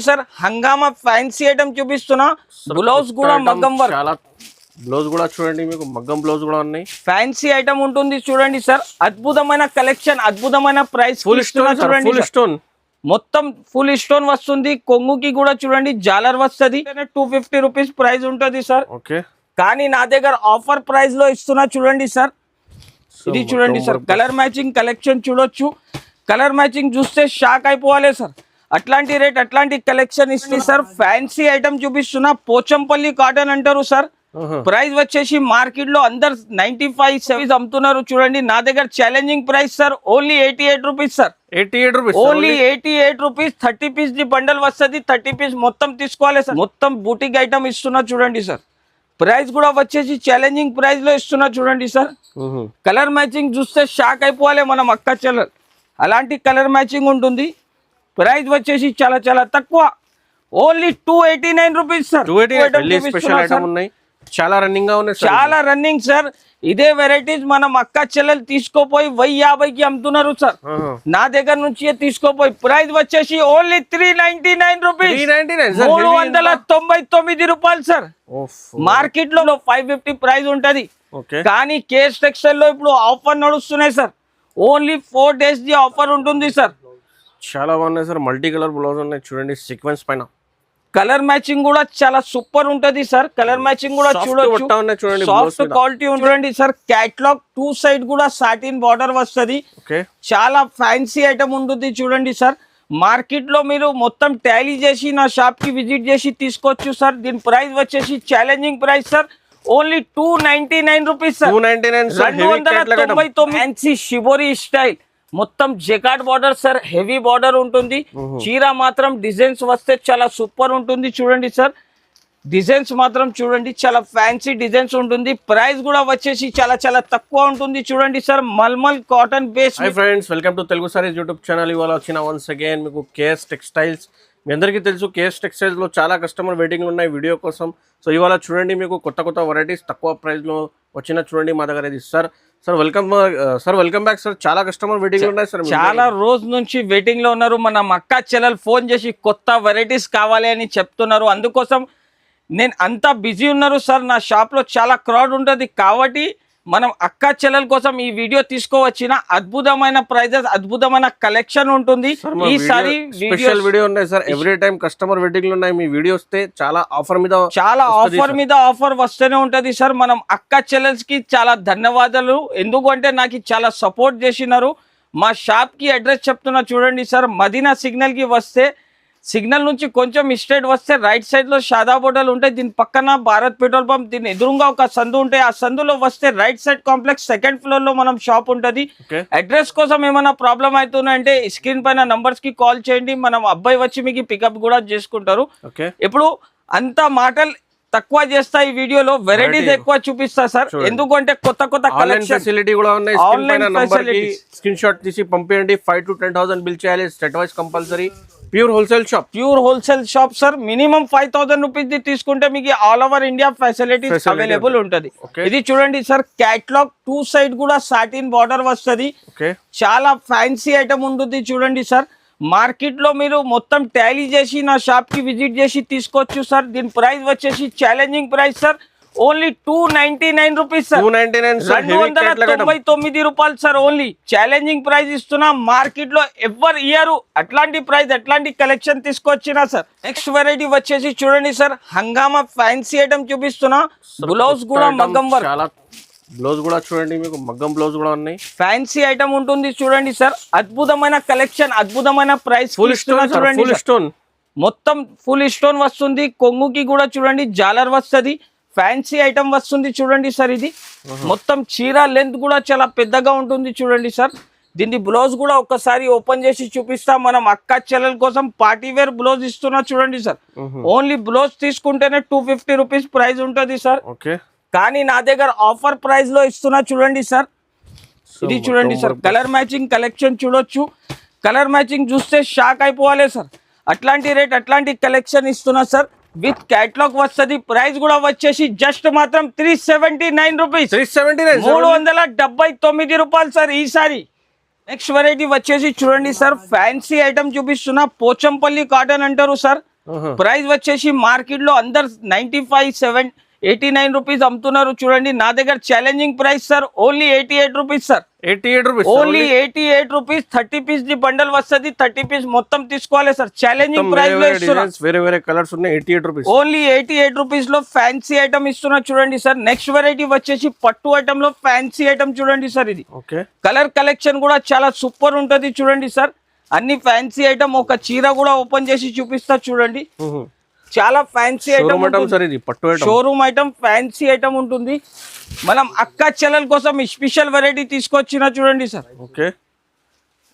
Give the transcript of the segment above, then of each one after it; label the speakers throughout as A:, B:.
A: Sir హంగామా fancy item చూపిస్తున్నా. Blouse కూడా మగ్గం వర్క్,
B: చాలా బ్లౌజ్ కూడా చూడండి, మీకు మగ్గం బ్లౌజ్ కూడా ఉన్నాయి.
A: ఫ్యాన్సీ ఐటమ్ ఉంటుంది చూడండి సార్. అద్భుతమైన కలెక్షన్, అద్భుతమైన ప్రైస్.
B: ఫుల్ స్టోన్ చూడండి, ఫుల్ స్టోన్
A: మొత్తం ఫుల్ స్టోన్ వస్తుంది. కొంగుకి కూడా చూడండి జాలర్ వస్తుంది. 250 రూపీస్ ప్రైస్ ఉంటుంది సార్.
B: ఓకే,
A: కానీ నా దగ్గర ఆఫర్ ప్రైస్ లో ఇస్తున్నా చూడండి సార్. ఇది చూడండి సార్, కలర్ మ్యాచింగ్ కలెక్షన్ చూడొచ్చు. కలర్ మ్యాచింగ్ చూస్తే షాక్ అయిపోవాలి సార్. అట్లాంటి రేట్, అట్లాంటి కలెక్షన్ ఇస్తుంది సార్. ఫ్యాన్సీ ఐటమ్ చూపిస్తున్నా. పోచంపల్లి కాటన్ అంటారు సార్. ప్రైస్ వచ్చేసి మార్కెట్ లో అందరు 95 అమ్ముతున్నారు చూడండి. నా దగ్గర challenging price sir, only 88 rupees sir.
B: 88 rupees,
A: only 88 rupees. 30 piece the bundle వస్తుంది. 30 పీస్ మొత్తం తీసుకోవాలి సార్. మొత్తం బూటిక్ ఐటమ్ ఇస్తున్నా చూడండి సార్. ప్రైస్ కూడా వచ్చేసి ఛాలెంజింగ్ ప్రైస్ లో ఇస్తున్నా చూడండి సార్. కలర్ మ్యాచింగ్ చూస్తే షాక్ అయిపోవాలి మనం అక్క చెల్లెలు. అలాంటి కలర్ మ్యాచింగ్ ఉంటుంది. ప్రైస్ వచ్చేసి చాలా చాలా తక్కువ, ఓన్లీ 289 రూపీస్ సార్.
B: చాలా రన్నింగ్ గా ఉన్నాయి,
A: చాలా రన్నింగ్ సార్. ఇదే వెరైటీస్ మనం అక్క చెల్లెలు తీసుకోపోయి 1050కి అమ్ముతున్నారు సార్. నా దగ్గర నుంచి తీసుకోపోయి ప్రైస్ వచ్చేసి ఓన్లీ 399 రూపీస్, 399 రూపాయలు సార్. మార్కెట్ లో 550 ప్రైస్ ఉంటది. కానీ కేఎస్ టెక్స్టైల్ లో ఇప్పుడు ఆఫర్ నడుస్తున్నాయి sir. Only 4 days the offer ఉంటుంది సార్.
B: చాలా బాగున్నాయి సార్. మల్టీ కలర్ బ్లౌజ్ ఉన్నాయి చూడండి, సీక్వెన్స్ పైన.
A: కలర్ మ్యాచింగ్ కూడా చాలా సూపర్ ఉంటది సార్. కలర్ మ్యాచింగ్ కూడా చూడొచ్చు, సాఫ్ట్ క్వాలిటీ చూడండి సార్. క్యాట్లాగ్ 2 సైడ్ కూడా సాటిన్ బార్డర్ వస్తుంది. చాలా ఫ్యాన్సీ ఐటమ్ ఉంటుంది చూడండి సార్. మార్కెట్ లో మీరు మొత్తం టాలీ చేసి నా షాప్ కి విజిట్ చేసి తీసుకోవచ్చు సార్. దీని ప్రైస్ వచ్చేసి challenging price sir, only 299 rupees sir. 299 fancy shibori style, మొత్తం జెకాట్ బార్డర్ సార్. హెవీ బార్డర్ ఉంటుంది. చీర మాత్రం డిజైన్స్ వస్తే చాలా సూపర్ ఉంటుంది చూడండి సార్. డిజైన్స్ మాత్రం చూడండి, చాలా ఫ్యాన్సీ డిజైన్స్ ఉంటుంది. ప్రైస్ కూడా వచ్చేసి చాలా చాలా తక్కువ ఉంటుంది చూడండి sir. Mulmul cotton base.
B: Hi friends, welcome to Telugu sarees YouTube channel. ఇవాళ వచ్చిన వన్స్ అగైన్ మీకు కేఎస్ టెక్స్టైల్స్. మీ అందరికీ తెలుసు కేఎస్ టెక్స్టైల్స్ లో చాలా కస్టమర్ వెయిటింగ్ ఉన్నాయి వీడియో కోసం. సో ఇవాళ చూడండి మీకు కొత్త కొత్త వెరైటీస్ తక్కువ ప్రైస్ లో వచ్చిన చూడండి మా దగ్గర. ఇది సార్ వెల్కమ్ బ్యాక్ సార్. చాలా కస్టమర్ వెయిటింగ్ ఉన్నాయి సార్.
A: చాలా రోజు నుంచి వెయిటింగ్ లో ఉన్నారు. మన అక్క చెల్లెలు ఫోన్ చేసి కొత్త వెరైటీస్ కావాలి అని చెప్తున్నారు. అందుకోసం నేను అంతా బిజీ ఉన్నారు సార్. నా షాప్ లో చాలా క్రౌడ్ ఉంటుంది కాబట్టి మనం అక్క చెల్లెల కోసం ఈ వీడియో తీసుకోవచ్చిన. అద్భుతమైన ప్రైజెస్, అద్భుతమైన కలెక్షన్ ఉంటుంది ఈసారి.
B: స్పెషల్ వీడియో ఉన్నాయి sir. Every time customer waiting లో ఉన్నాయి. మీ వీడియో వస్తే చాలా ఆఫర్ మీద
A: ఆఫర్ వస్తూనే ఉంటది సార్. మనం అక్క చెల్లెల్స్ కి చాలా ధన్యవాదాలు. ఎందుకంటే నాకు చాలా సపోర్ట్ చేసినారు. మా షాప్ కి అడ్రస్ చెప్తున్నా చూడండి సార్. మదీనా సిగ్నల్ కి వస్తే, సిగ్నల్ నుంచి కొంచెం స్ట్రైట్ వస్తే రైట్ సైడ్ లో షాదా హోటల్ ఉంటాయి. దీని పక్కన భారత్ పెట్రోల్ పంప్, దీని ఎదురుగా ఒక సందు ఉంటాయి. ఆ సందులో వస్తే right side complex 2nd floor లో మనం షాప్ ఉంటది. అడ్రస్ కోసం ఏమైనా ప్రాబ్లం అవుతుందంటే స్క్రీన్ పైన నంబర్స్ కి కాల్ చేయండి. మనం అబ్బాయి వచ్చి మీకు పికప్ కూడా చేసుకుంటారు. ఇప్పుడు అంత మాటలు తక్కువ చేస్తా, ఈ వీడియోలో వెరైటీస్ ఎక్కువ చూపిస్తా సార్. ఎందుకంటే కొత్త కొత్త
B: ఫెసిలిటీ కూడా ఉన్నాయి. ఆన్లైన్ ఫెసిలిటీ స్క్రీన్ షాట్ తీసి పంపించండి. 5,000 to 10,000 బిల్ చేయాలి. State wise compulsory. Pure wholesale shop sir. Minimum 5,000 rupees తీసుకుంటే మీకు all over India facilities available ఉంటది. ఇది చూడండి సార్, క్యాట్లాగ్ 2 సైడ్ కూడా సాటిన్ బార్డర్ వస్తుంది. చాలా ఫ్యాన్సీ ఐటమ్ ఉంటుంది చూడండి సార్. మార్కెట్ లో మీరు మొత్తం టాలీ చేసి నా షాప్ కి విజిట్ చేసి తీసుకోవచ్చు సార్. దీని ప్రైస్ వచ్చేసి challenging price sir, only 299 rupees sir. 299 రూపాయలు సార్. ఓన్లీ ఛాలెంజింగ్ ప్రైస్ ఇస్తున్నా. మార్కెట్ లో ఎవరు ఇయ్యారు అట్లాంటి ప్రైస్, అట్లాంటి కలెక్షన్ తీసుకొచ్చినా సార్. నెక్స్ట్ వెరైటీ వచ్చేసి చూడండి సార్, హంగామా ఫ్యాన్సీ ఐటమ్ చూపిస్తున్నా. బ్లౌజ్ కూడా మగ్గం వర్క్, బ్లౌజ్ కూడా చూడండి, మీకు మగ్గం బ్లౌజ్ కూడా ఉన్నాయి.
A: ఫ్యాన్సీ ఐటమ్ ఉంటుంది చూడండి సార్. అద్భుతమైన కలెక్షన్, అద్భుతమైన ప్రైస్.
B: ఫుల్ స్టోన్,
A: మొత్తం ఫుల్ స్టోన్ వస్తుంది. కొంగుకి కూడా చూడండి జాలర్ వస్తుంది. ఫ్యాన్సీ ఐటమ్ వస్తుంది చూడండి సార్. ఇది మొత్తం చీర లెంత్ కూడా చాలా పెద్దగా ఉంటుంది చూడండి సార్. దీన్ని బ్లౌజ్ కూడా ఒక్కసారి ఓపెన్ చేసి చూపిస్తా. మనం అక్క చెల్లెల కోసం పార్టీ వేర్ బ్లౌజ్ ఇస్తున్నా చూడండి సార్. ఓన్లీ బ్లౌజ్ తీసుకుంటేనే 250 రూపీస్ ప్రైస్ ఉంటుంది సార్. కానీ నా దగ్గర ఆఫర్ ప్రైస్ లో ఇస్తున్నా చూడండి సార్. ఇది చూడండి సార్, కలర్ మ్యాచింగ్ కలెక్షన్ చూడొచ్చు. కలర్ మ్యాచింగ్ చూస్తే షాక్ అయిపోవాలి సార్. అట్లాంటి రేట్, అట్లాంటి కలెక్షన్ ఇస్తున్నా సార్. విత్ క్యాటలాగ్ వస్తుంది. ప్రైస్ కూడా వచ్చేసి జస్ట్ మాత్రం 379 రూపీస్, 379 రూపాయలు సార్. ఈసారి నెక్స్ట్ వెరైటీ వచ్చేసి చూడండి సార్, ఫ్యాన్సీ ఐటమ్ చూపిస్తున్నా, పోచంపల్లి కాటన్ అంటారు సార్. ప్రైస్ వచ్చేసి మార్కెట్ లో అందరు 95, 89 రూపీస్ అమ్ముతున్నారు. చూడండి నా దగ్గర challenging price sir, only 88 rupees sir.
B: 88 rupees,
A: only 88 rupees. 30 piece the bundle వస్తుంది, 30 పీస్ మొత్తం తీసుకోవాలి సార్. ఛాలెంజింగ్ ప్రైస్ లో ఇస్తున్నా,
B: వేరే వేరే కలర్స్ ఉన్నాయి. 88 రూపీస్,
A: ఓన్లీ 88 రూపీస్ లో ఫ్యాన్సీ ఐటమ్ ఇస్తున్నా చూడండి సార్. నెక్స్ట్ వెరైటీ వచ్చేసి పట్టు ఐటమ్ లో ఫ్యాన్సీ ఐటమ్ చూడండి సార్. ఇది కలర్ కలెక్షన్ కూడా చాలా సూపర్ ఉంటది చూడండి సార్. అన్ని ఫ్యాన్సీ ఐటమ్, ఒక చీర కూడా ఓపెన్ చేసి చూపిస్తా చూడండి. చాలా ఫ్యాన్సీ ఐటమ్
B: సార్, ఇది పట్టు item,
A: showroom item, fancy item ఉంటుంది. మనం అక్క చెల్లెల కోసం స్పెషల్ వెరైటీ తీసుకొచ్చిన చూడండి సార్.
B: ఓకే,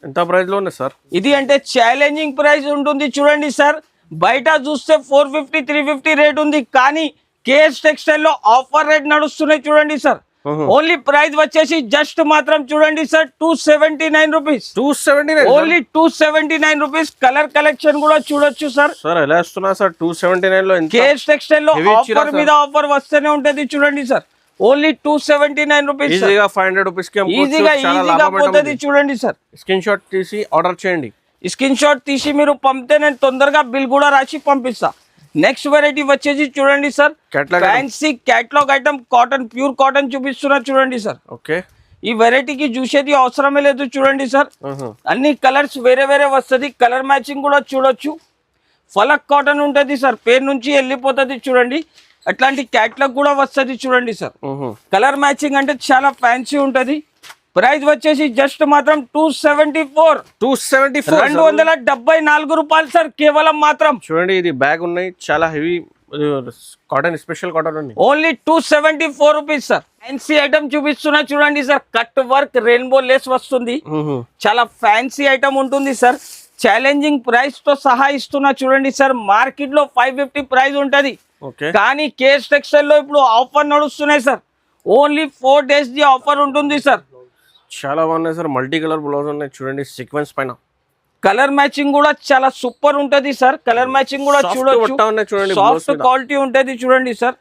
B: ఎంత ప్రైస్ లో ఉంది సార్?
A: ఇది అంటే ఛాలెంజింగ్ ప్రైస్ ఉంటుంది చూడండి సార్. బయట చూస్తే 450, 350 రేట్ ఉంది, కానీ కేఎస్ టెక్స్టైల్ లో ఆఫర్ రేట్ నడుస్తున్నాయి చూడండి సార్. ఓన్లీ ప్రైస్ వచ్చేసి జస్ట్ మాత్రం చూడండి sir, 279 rupees.
B: 279,
A: only 279 rupees. Colour collection కూడా చూడొచ్చు సార్.
B: సార్ ఎలా వస్తున్నా సార్ 279 లో?
A: కేఎస్ టెక్స్టైల్ లో ఆఫర్ మీద ఆఫర్ వస్తూనే ఉంటది చూడండి సార్. Only 279 rupees.
B: ఈజీగా 500 రూపీస్ కి
A: ఈజీగా పోతుంది చూడండి సార్.
B: స్క్రీన్ షాట్ తీసి ఆర్డర్ చేయండి.
A: స్క్రీన్ షాట్ తీసి మీరు పంపితే నేను తొందరగా బిల్ కూడా రాసి పంపిస్తా. నెక్స్ట్ వెరైటీ వచ్చేసి చూడండి sir, fancy catalogue item, cotton, pure cotton చూపిస్తున్నా చూడండి సార్.
B: ఓకే,
A: ఈ వెరైటీకి చూసేది అవసరమే లేదు చూడండి సార్. అన్ని కలర్స్ వేరే వేరే వస్తుంది, కలర్ మ్యాచింగ్ కూడా చూడొచ్చు. ఫలక్ కాటన్ ఉంటుంది సార్, పేరు నుంచి వెళ్ళిపోతుంది చూడండి. అట్లాంటి క్యాటలాగ్ కూడా వస్తుంది చూడండి సార్. కలర్ మ్యాచింగ్ అంటే చాలా ఫ్యాన్సీ ఉంటది. ప్రైస్ వచ్చేసి జస్ట్ మాత్రం 274. 274 రూపాయలు సార్, కేవలం మాత్రం.
B: చూడండి ఇది బ్యాగ్ ఉన్నాయి, చాలా హెవీ కాటన్, స్పెషల్ కాటన్ ఉంది.
A: Only 274 rupees sir. Fancy item చూపిస్తున్నా చూడండి sir. Cut work, rainbow lace వస్తుంది, చాలా ఫ్యాన్సీ ఐటమ్ ఉంటుంది సార్. ఛాలెంజింగ్ ప్రైస్ తో సహా ఇస్తున్నా చూడండి సార్. మార్కెట్ లో 550 ప్రైస్ ఉంటది, కానీ కేఎస్ టెక్స్టైల్ లో ఇప్పుడు ఆఫర్ నడుస్తున్నాయి sir. Only 4 days the offer ఉంటుంది సార్.
B: చాలా బాగున్నాయి సార్, మల్టీ కలర్ బ్లౌజ్ ఉన్నాయి చూడండి, సీక్వెన్స్ పైన.
A: కలర్ మ్యాచింగ్ కూడా చాలా సూపర్ ఉంటది సార్. కలర్ మ్యాచింగ్ కూడా చూడొచ్చు, సాఫ్ట్ క్వాలిటీ ఉంటది చూడండి సార్.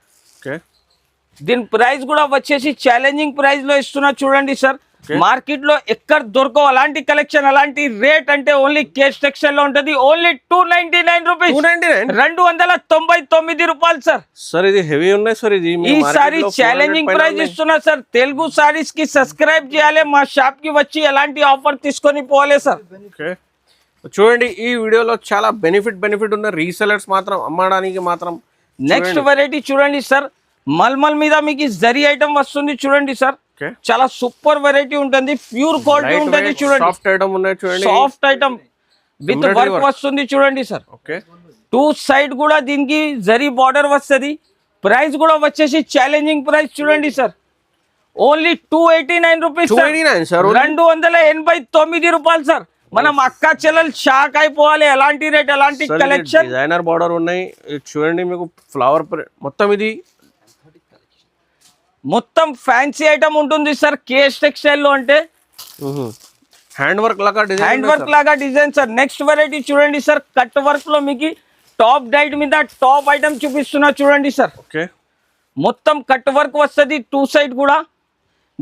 A: దీని ప్రైస్ కూడా వచ్చేసి ఛాలెంజింగ్ ప్రైస్ లో ఇస్తున్నా చూడండి సార్. మార్కెట్ లో ఎక్కడ దొరకవు అలాంటి కలెక్షన్, అలాంటి రేట్ అంటే ఓన్లీ కేఎస్ టెక్స్టైల్ లో ఉంటది. Only 299 rupees. 299 రూపాయలు సార్.
B: సార్ ఇది హెవీ ఉన్నాయి సార్. ఇది
A: ఈసారి ఛాలెంజింగ్ ప్రైస్ ఇస్తున్నా సార్. తెలుగు సారీస్ కి సబ్స్క్రైబ్ చేయాలి, మా షాప్ కి వచ్చి ఎలాంటి ఆఫర్ తీసుకొని పోవాలి సార్.
B: చూడండి ఈ వీడియోలో చాలా బెనిఫిట్ ఉన్న రీసెలర్స్ మాత్రం అమ్మడానికి మాత్రం.
A: నెక్స్ట్ వెరైటీ చూడండి సార్, మల్మల్ మీద మీకు జరీ ఐటమ్ వస్తుంది చూడండి సార్. చాలా సూపర్ వెరైటీ ఉంటుంది, ప్యూర్ క్వాలిటీ ఉంటుంది చూడండి.
B: సాఫ్ట్ ఐటమ్ ఉన్నాయి చూడండి,
A: సాఫ్ట్ ఐటమ్ విత్ వర్క్ వస్తుంది చూడండి సార్. టూ సైడ్ కూడా దీనికి జరీ బార్డర్ వస్తుంది. ప్రైస్ కూడా వచ్చేసి ఛాలెంజింగ్ ప్రైస్ చూడండి సార్. Only 289 rupees. 289 రూపాయలు సార్. మనం అక్క చెల్లెలు షాక్ అయిపోవాలి, ఎలాంటి రేట్, ఎలాంటి కలెక్షన్.
B: డిజైనర్ బార్డర్ ఉన్నాయి చూడండి, మీకు ఫ్లవర్ మొత్తం ఇది
A: మొత్తం ఫ్యాన్సీ ఐటమ్ ఉంటుంది సార్. కేఎస్ టెక్స్టైల్ లో అంటే
B: హ్యాండ్ వర్క్
A: లాగా డిజైన్ సార్. నెక్స్ట్ వెరైటీ చూడండి సార్, కట్ వర్క్ లో మీకు టాప్ డైట్ మీద టాప్ ఐటమ్ చూపిస్తున్నా చూడండి సార్. మొత్తం కట్ వర్క్ వస్తుంది, టూ సైడ్ కూడా.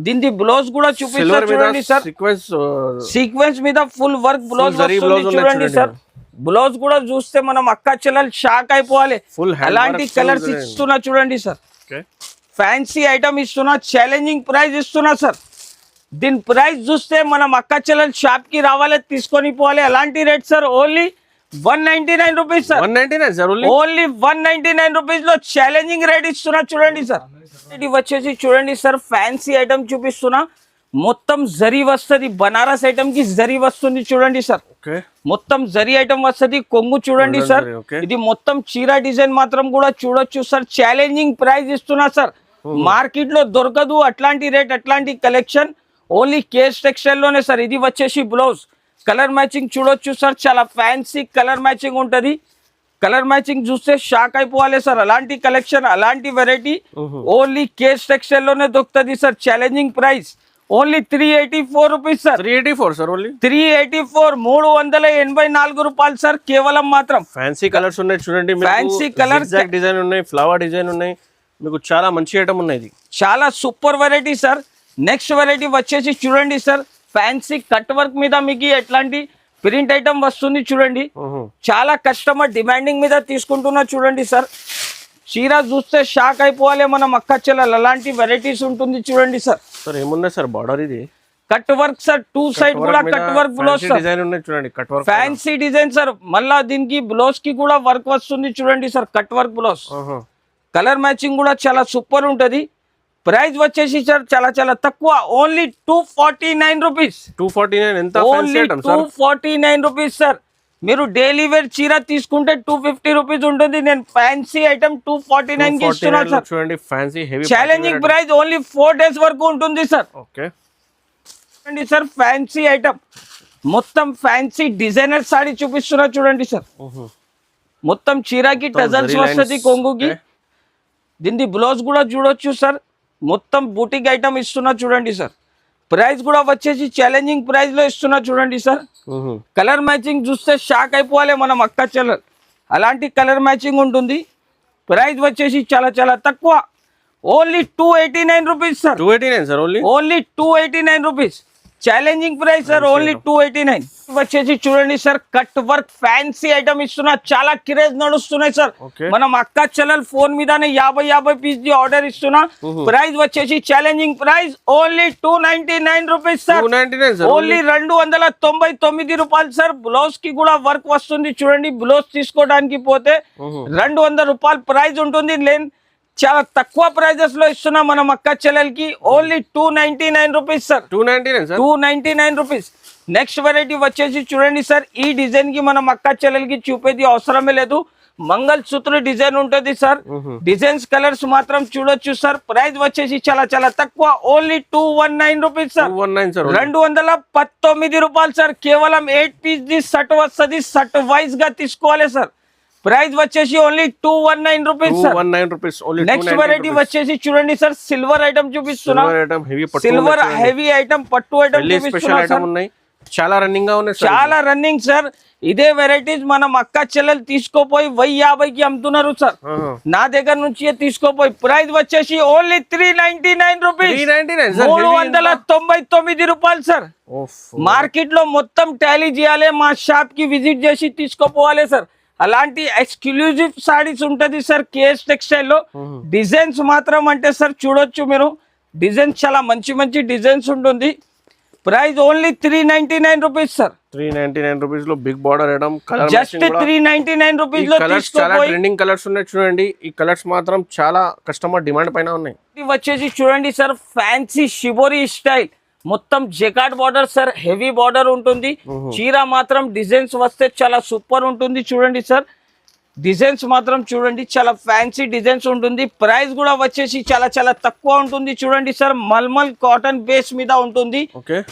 A: దీని బ్లౌజ్ కూడా చూపిస్తా చూడండి సార్. సీక్వెన్స్ మీద ఫుల్ వర్క్ బ్లౌజ్ చూడండి సార్. బ్లౌజ్ కూడా చూస్తే మనం అక్క చెల్లెలు షాక్ అయిపోవాలి, అలాంటి కలర్స్ ఇస్తున్నా చూడండి సార్. ఫ్యాన్సీ ఐటమ్ ఇస్తున్నా, ఛాలెంజింగ్ ప్రైస్ ఇస్తున్నా సార్. దీని ప్రైస్ చూస్తే మనం అక్క చెల్లెలు షాప్ కి రావాలి, తీసుకొని పోవాలి, అలాంటి rate sir. Only 199 rupees sir. Only 199 rupees లో ఛాలెంజింగ్ రేట్ ఇస్తున్నా చూడండి సార్. ఇది వచ్చేసి చూడండి సార్, ఫ్యాన్సీ ఐటమ్ చూపిస్తున్నా. మొత్తం జరీ వస్తుంది, బనారస్ ఐటమ్ కి జరీ వస్తుంది చూడండి సార్. మొత్తం జరీ ఐటమ్ వస్తుంది, కొంగు చూడండి సార్. ఇది మొత్తం చీర డిజైన్ మాత్రం కూడా చూడొచ్చు సార్. ఛాలెంజింగ్ ప్రైస్ ఇస్తున్నా సార్. మార్కెట్ లో దొరకదు అట్లాంటి రేట్, అట్లాంటి కలెక్షన్. ఓన్లీ కేఎస్ టెక్స్టైల్ లోనే సార్. ఇది వచ్చేసి బ్లౌజ్, కలర్ మ్యాచింగ్ చూడొచ్చు సార్. చాలా ఫ్యాన్సీ కలర్ మ్యాచింగ్ ఉంటది. కలర్ మ్యాచింగ్ చూస్తే షాక్ అయిపోవాలి సార్. అలాంటి కలెక్షన్, అలాంటి వెరైటీ ఓన్లీ కేఎస్ టెక్స్టైల్ లోనే దొరుకుతుంది sir. Challenging price only 384 rupees sir.
B: 384 sir. Only
A: 384, 384 రూపాయలు సార్, కేవలం మాత్రం.
B: ఫ్యాన్సీ కలర్స్ ఉన్నాయి చూడండి,
A: ఫ్యాన్సీ కలర్
B: డిజైన్ ఉన్నాయి, ఫ్లవర్ డిజైన్ ఉన్నాయి, మీకు చాలా మంచి ఐటమ్ ఉన్నాయి.
A: చాలా super variety sir. Next variety వచ్చేసి చూడండి సార్, ఫ్యాన్సీ కట్ వర్క్ మీద మీకు ఎట్లాంటి ప్రింట్ ఐటమ్ వస్తుంది చూడండి. చాలా కస్టమర్ డిమాండింగ్ మీద తీసుకుంటున్నా చూడండి సార్. చీర చూస్తే షాక్ అయిపోవాలి మనం అక్క చెల్లెలు, అలాంటి వెరైటీస్ ఉంటుంది చూడండి సార్.
B: సార్ ఏమున్నాయి సార్ బార్డర్ ఇది
A: cut work sir, two side కూడా cut work blouse sir,
B: design ఉన్నాయి చూడండి cut work
A: fancy design sir. మళ్ళా దీనికి బ్లౌజ్ కి కూడా వర్క్ వస్తుంది చూడండి sir, cut work blouse. Colour matching కూడా చాలా సూపర్ ఉంటది. ప్రైస్ వచ్చేసి సార్ చాలా చాలా తక్కువ, ఓన్లీ 249 రూపీస్.
B: 249 ఎంత?
A: Only 249 rupees sir. మీరు డైలీ వేర్ చీర తీసుకుంటే 250 రూపీస్ ఉంటుంది. నేను ఫ్యాన్సీ ఐటమ్ 249 కి ఇస్తున్నా సార్.
B: చూడండి fancy heavy
A: challenging price, only 4 days వరకు ఉంటుంది సార్.
B: ఓకే
A: చూడండి సార్, ఫ్యాన్సీ ఐటమ్ మొత్తం ఫ్యాన్సీ డిజైనర్ సాడీ చూపిస్తున్నా చూడండి సార్. మొత్తం చీరకి టజల్స్ వస్తుంది, కొంగుకి. దీని బ్లౌజ్ కూడా చూడొచ్చు సార్. మొత్తం బూటిక్ ఐటమ్ ఇస్తున్నా చూడండి సార్. ప్రైస్ కూడా వచ్చేసి ఛాలెంజింగ్ ప్రైస్ లో ఇస్తున్నా చూడండి సార్. కలర్ మ్యాచింగ్ చూస్తే షాక్ అయిపోవాలి మనం అక్క చెల్లెలు, అలాంటి కలర్ మ్యాచింగ్ ఉంటుంది. ప్రైస్ వచ్చేసి చాలా చాలా తక్కువ, only 289 rupees sir.
B: 289 sir,
A: only 289 rupees. Challenging price sir, only 289. వచ్చేసి చూడండి sir, cut work fancy item ఇస్తున్నా, చాలా క్రేజ్ నడుస్తున్నాయి సార్. మనం అక్క చెల్లెలు ఫోన్ మీదనే 50 పీస్ ది ఆర్డర్ ఇస్తున్నా. ప్రైస్ వచ్చేసి challenging price, only 299 rupees sir. Only 299 రూపాయలు సార్. బ్లౌజ్ కి కూడా వర్క్ వస్తుంది చూడండి. బ్లౌజ్ తీసుకోవడానికి పోతే 200 రూపాయలు ప్రైస్ ఉంటుంది. చాలా తక్కువ ప్రైజెస్ లో ఇస్తున్నా మనం అక్క చెల్లెలకి, only 299 rupees sir. 299 rupees. Next variety వచ్చేసి చూడండి సార్, ఈ డిజైన్ కి మనం అక్క చెల్లెలకి చూపేది అవసరమే లేదు. మంగళ సూత్ర డిజైన్ ఉంటుంది సార్. డిజైన్స్ కలర్స్ మాత్రం చూడొచ్చు సార్. ప్రైస్ వచ్చేసి చాలా చాలా తక్కువ, ఓన్లీ 219 రూపీస్ సార్. 219 రూపాయలు సార్. కేవలం 8 పీస్ ది సట్ వస్తుంది, సట్ వైజ్ గా తీసుకోవాలి సార్. ప్రైస్ వచ్చేసి only 219 rupees sir. Next variety వచ్చేసి చూడండి సార్, సిల్వర్ ఐటమ్ చూపిస్తున్నా. సిల్వర్ హెవీ ఐటమ్, పట్టు ఐటమ్ చూపిస్తున్నా సార్.
B: చాలా రన్నింగ్ గా ఉన్నాయి,
A: చాలా రన్నింగ్ సార్. ఇదే వెరైటీస్ మనం అక్క చెల్లెలు తీసుకోపోయి 1050కి అమ్ముతున్నారు సార్. నా దగ్గర నుంచి తీసుకోపోయి. ప్రైస్ వచ్చేసి ఓన్లీ 399 రూపీస్. 399 రూపాయలు సార్. మార్కెట్ లో మొత్తం టాలీ చేయాలి, మా షాప్ కి విజిట్ చేసి తీసుకోపోవాలి సార్. అలాంటి ఎక్స్క్లూజివ్ సారీస్ ఉంటది సార్ కేఎస్ టెక్స్టైల్ లో. డిజైన్స్ మాత్రం అంటే సార్ చూడొచ్చు మీరు, డిజైన్స్ చాలా మంచి మంచి డిజైన్స్ ఉంటుంది. Price only 399 rupees sir.
B: 399 rupees లో big border item,
A: just 399 rupees లో
B: చాలా ట్రెండింగ్ కలర్స్ ఉన్నాయి చూడండి. ఈ కలర్స్ మాత్రం చాలా కస్టమర్ డిమాండ్ పైన ఉన్నాయి.
A: ఇది వచ్చేసి చూడండి సార్, ఫ్యాన్సీ షిబోరి స్టైల్, మొత్తం jacquard border sir, heavy border ఉంటుంది. చీర మాత్రం డిజైన్స్ వస్తే చాలా సూపర్ ఉంటుంది చూడండి సార్. డిజైన్స్ మాత్రం చూడండి, చాలా ఫ్యాన్సీ డిజైన్స్ ఉంటుంది. ప్రైస్ కూడా వచ్చేసి చాలా చాలా తక్కువ ఉంటుంది చూడండి సార్. మల్మల్ కాటన్ బేస్ మీద ఉంటుంది.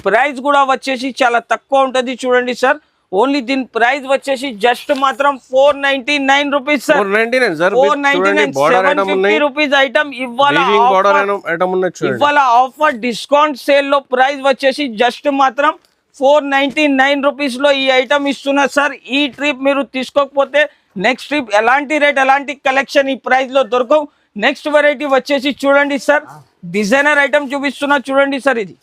A: ప్రైస్ కూడా వచ్చేసి చాలా తక్కువ ఉంటుంది చూడండి సార్. ఓన్లీ దీని ప్రైస్ వచ్చేసి జస్ట్ మాత్రం 499 రూపీస్ సార్. 499, 750 rupees item. ఇవాళ ఆఫర్ డిస్కౌంట్ సేల్ లో ప్రైస్ వచ్చేసి జస్ట్ మాత్రం 499 రూపీస్ లో ఈ ఐటమ్ ఇస్తున్నా సార్. ఈ ట్రిప్ మీరు తీసుకోకపోతే నెక్స్ట్ ట్రిప్ ఎలాంటి రేట్, ఎలాంటి కలెక్షన్ ఈ ప్రైస్ లో దొరకవు. నెక్స్ట్ వెరైటీ వచ్చేసి చూడండి సార్, డిజైనర్ ఐటమ్ చూపిస్తున్నా చూడండి సార్. ఇది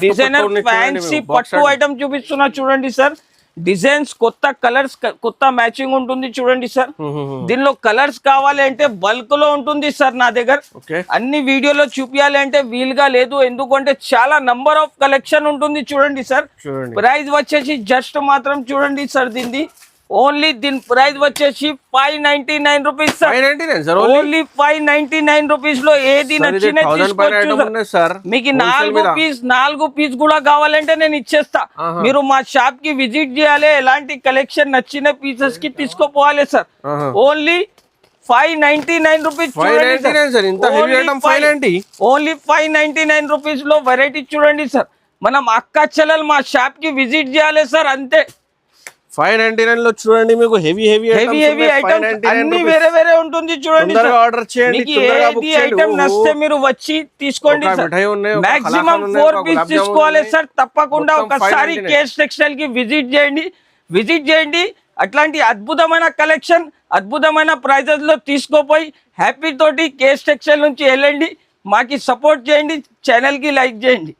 A: డిజైనర్ ఫ్యాన్సీ పట్టు ఐటమ్ చూపిస్తున్నా చూడండి సార్. డిజైన్స్ కొత్త, కలర్స్ కొత్త మ్యాచింగ్ ఉంటుంది చూడండి సార్. దీనిలో కలర్స్ కావాలి అంటే బల్క్ లో ఉంటుంది సార్ నా దగ్గర. అన్ని వీడియోలో చూపించాలి అంటే వీలుగా లేదు, ఎందుకంటే చాలా నంబర్ ఆఫ్ కలెక్షన్ ఉంటుంది చూడండి సార్. ప్రైస్ వచ్చేసి జస్ట్ మాత్రం చూడండి సార్, దీన్ని ఓన్లీ దీని ప్రైస్ వచ్చేసి 599 రూపీస్ సార్. ఓన్లీ 599 రూపీస్ లో ఏది నచ్చినా తీసుకోవచ్చు సార్. మీకు 4 పీస్ కూడా కావాలంటే నేను ఇచ్చేస్తా. మీరు మా షాప్ కి విజిట్ చేయాలి, ఎలాంటి కలెక్షన్ నచ్చిన పీసెస్ కి తీసుకోపోవాలి sir. Only 599 rupees. Only 599 rupees లో వెరైటీ చూడండి సార్. మనం అక్క చెల్లెలు మా షాప్ కి విజిట్ చేయాలి సార్, అంతే.
B: 599 లో చూడండి, మీకు హెవీ
A: ఐటమ్ అన్ని వేరే వేరే ఉంటుంది చూడండి.
B: ఆర్డర్ చేయండి,
A: ఏది ఐటమ్ నచ్చితే మీరు వచ్చి తీసుకోండి సార్. మాక్సిమం 4 పీస్ తీసుకోవాలి సార్. తప్పకుండా ఒకసారి కేఎస్ టెక్స్టైల్ కి విజిట్ చేయండి. అట్లాంటి అద్భుతమైన కలెక్షన్, అద్భుతమైన ప్రైజెస్ లో తీసుకోపోయి హ్యాపీ తోటి కేఎస్ టెక్స్టైల్ నుంచి వెళ్ళండి. మాకి సపోర్ట్ చేయండి, ఛానల్ కి లైక్ చేయండి.